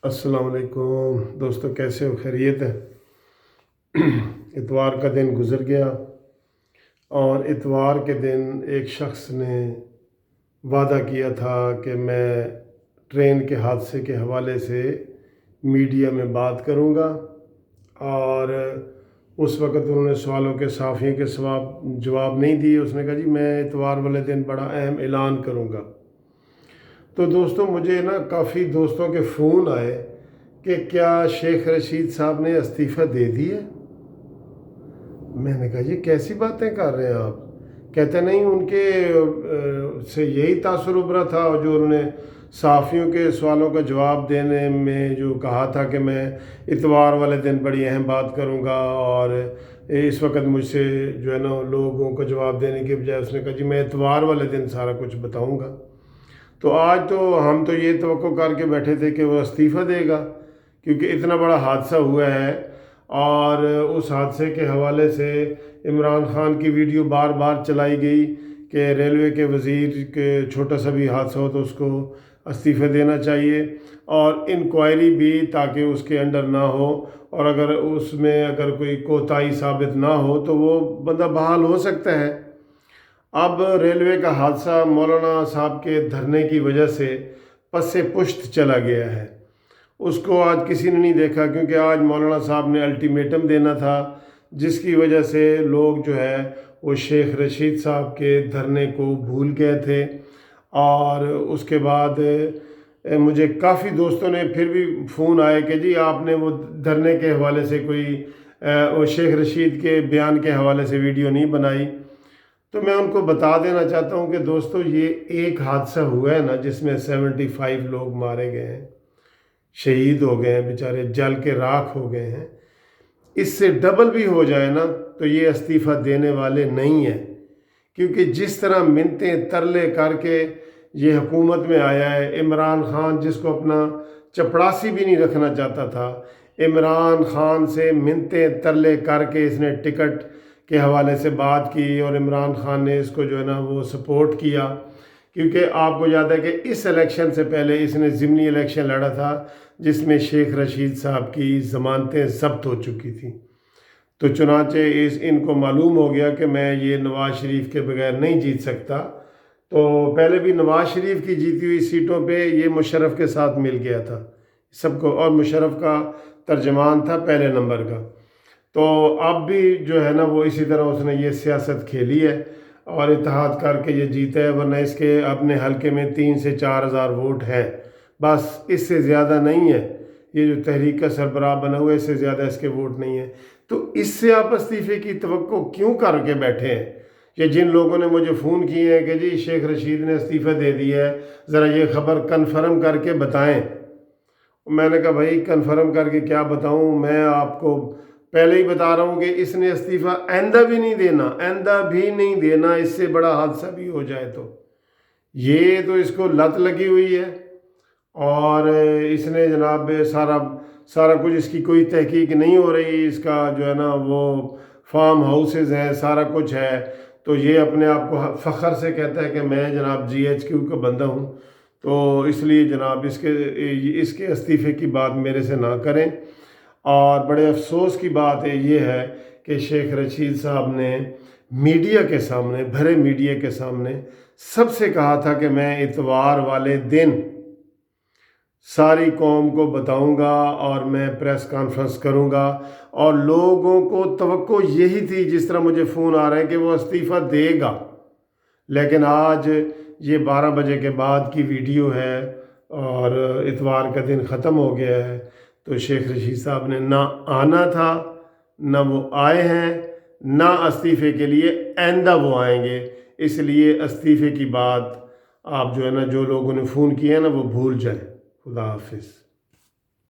السلام علیکم دوستو، کیسے ہو؟ خیریت ہے؟ اتوار کا دن گزر گیا اور اتوار کے دن ایک شخص نے وعدہ کیا تھا کہ میں ٹرین کے حادثے کے حوالے سے میڈیا میں بات کروں گا، اور اس وقت انہوں نے سوالوں کے صحافیوں کے جواب نہیں دیے۔ اس نے کہا جی میں اتوار والے دن بڑا اہم اعلان کروں گا۔ تو دوستوں، مجھے کافی دوستوں کے فون آئے کہ کیا شیخ رشید صاحب نے استعفیٰ دے دیا؟ میں نے کہا جی کیسی باتیں کر رہے ہیں آپ؟ کہتے نہیں، ان کے سے یہی تاثر ابھرا تھا جو انہوں نے صحافیوں کے سوالوں کا جواب دینے میں جو کہا تھا کہ میں اتوار والے دن بڑی اہم بات کروں گا، اور اس وقت مجھ سے لوگوں کو جواب دینے کے بجائے اس نے کہا جی میں اتوار والے دن سارا کچھ بتاؤں گا۔ تو آج تو ہم تو یہ توقع کر کے بیٹھے تھے کہ وہ استعفیٰ دے گا، کیونکہ اتنا بڑا حادثہ ہوا ہے، اور اس حادثے کے حوالے سے عمران خان کی ویڈیو بار بار چلائی گئی کہ ریلوے کے وزیر کے چھوٹا سا بھی حادثہ ہو تو اس کو استعفیٰ دینا چاہیے، اور انکوائری بھی تاکہ اس کے انڈر نہ ہو، اور اگر اس میں کوئی کوتاہی ثابت نہ ہو تو وہ بندہ بحال ہو سکتا ہے۔ اب ریلوے کا حادثہ مولانا صاحب کے دھرنے کی وجہ سے پس پشت چلا گیا ہے۔ اس کو آج کسی نے نہیں دیکھا، کیونکہ آج مولانا صاحب نے الٹیمیٹم دینا تھا، جس کی وجہ سے لوگ وہ شیخ رشید صاحب کے دھرنے کو بھول گئے تھے۔ اور اس کے بعد مجھے کافی دوستوں نے پھر بھی فون آئے کہ جی آپ نے وہ دھرنے کے حوالے سے کوئی وہ شیخ رشید کے بیان کے حوالے سے ویڈیو نہیں بنائی۔ تو میں ان کو بتا دینا چاہتا ہوں کہ دوستو، یہ ایک حادثہ ہوا ہے نا جس میں 75 لوگ مارے گئے ہیں، شہید ہو گئے ہیں، بیچارے جل کے راکھ ہو گئے ہیں۔ اس سے ڈبل بھی ہو جائے نا تو یہ استعفیٰ دینے والے نہیں ہیں، کیونکہ جس طرح منتیں ترلے کر کے یہ حکومت میں آیا ہے، عمران خان جس کو اپنا چپڑاسی بھی نہیں رکھنا چاہتا تھا، عمران خان سے منتیں ترلے کر کے اس نے ٹکٹ کے حوالے سے بات کی، اور عمران خان نے اس کو وہ سپورٹ کیا، کیونکہ آپ کو یاد ہے کہ اس الیکشن سے پہلے اس نے ضمنی الیکشن لڑا تھا جس میں شیخ رشید صاحب کی ضمانتیں ضبط ہو چکی تھیں۔ تو چنانچہ ان کو معلوم ہو گیا کہ میں یہ نواز شریف کے بغیر نہیں جیت سکتا، تو پہلے بھی نواز شریف کی جیتی ہوئی سیٹوں پہ یہ مشرف کے ساتھ مل گیا تھا سب کو، اور مشرف کا ترجمان تھا پہلے نمبر کا۔ تو اب بھی وہ اسی طرح اس نے یہ سیاست کھیلی ہے اور اتحاد کر کے یہ جیتا ہے، ورنہ اس کے اپنے حلقے میں 3 سے 4 ہزار ووٹ ہیں، بس اس سے زیادہ نہیں ہے۔ یہ جو تحریک کا سربراہ بنا ہوا ہے، اس سے زیادہ اس کے ووٹ نہیں ہیں۔ تو اس سے آپ استعفے کی توقع کیوں کر کے بیٹھے ہیں؟ یہ جن لوگوں نے مجھے فون کیے ہیں کہ جی شیخ رشید نے استعفیٰ دے دیا ہے، ذرا یہ خبر کنفرم کر کے بتائیں۔ میں نے کہا بھائی کنفرم کر کے کیا بتاؤں، میں آپ کو پہلے ہی بتا رہا ہوں کہ اس نے استعفیٰ آئندہ بھی نہیں دینا، اس سے بڑا حادثہ بھی ہو جائے تو۔ یہ تو اس کو لت لگی ہوئی ہے، اور اس نے جناب سارا کچھ، اس کی کوئی تحقیق نہیں ہو رہی، اس کا وہ فارم ہاؤسز ہیں، سارا کچھ ہے، تو یہ اپنے آپ کو فخر سے کہتا ہے کہ میں جناب GHQ کا بندہ ہوں۔ تو اس لیے جناب اس کے استعفے کی بات میرے سے نہ کریں۔ اور بڑے افسوس کی بات یہ ہے کہ شیخ رشید صاحب نے میڈیا کے سامنے، بھرے میڈیا کے سامنے سب سے کہا تھا کہ میں اتوار والے دن ساری قوم کو بتاؤں گا اور میں پریس کانفرنس کروں گا، اور لوگوں کو توقع یہی تھی، جس طرح مجھے فون آ رہے ہیں کہ وہ استعفیٰ دے گا۔ لیکن آج یہ 12 بجے کے بعد کی ویڈیو ہے اور اتوار کا دن ختم ہو گیا ہے، تو شیخ رشید صاحب نے نہ آنا تھا، نہ وہ آئے ہیں، نہ استعفے کے لیے آئندہ وہ آئیں گے۔ اس لیے استعفے کی بات آپ جو لوگوں نے فون کیا ہے نا، وہ بھول جائیں۔ خدا حافظ۔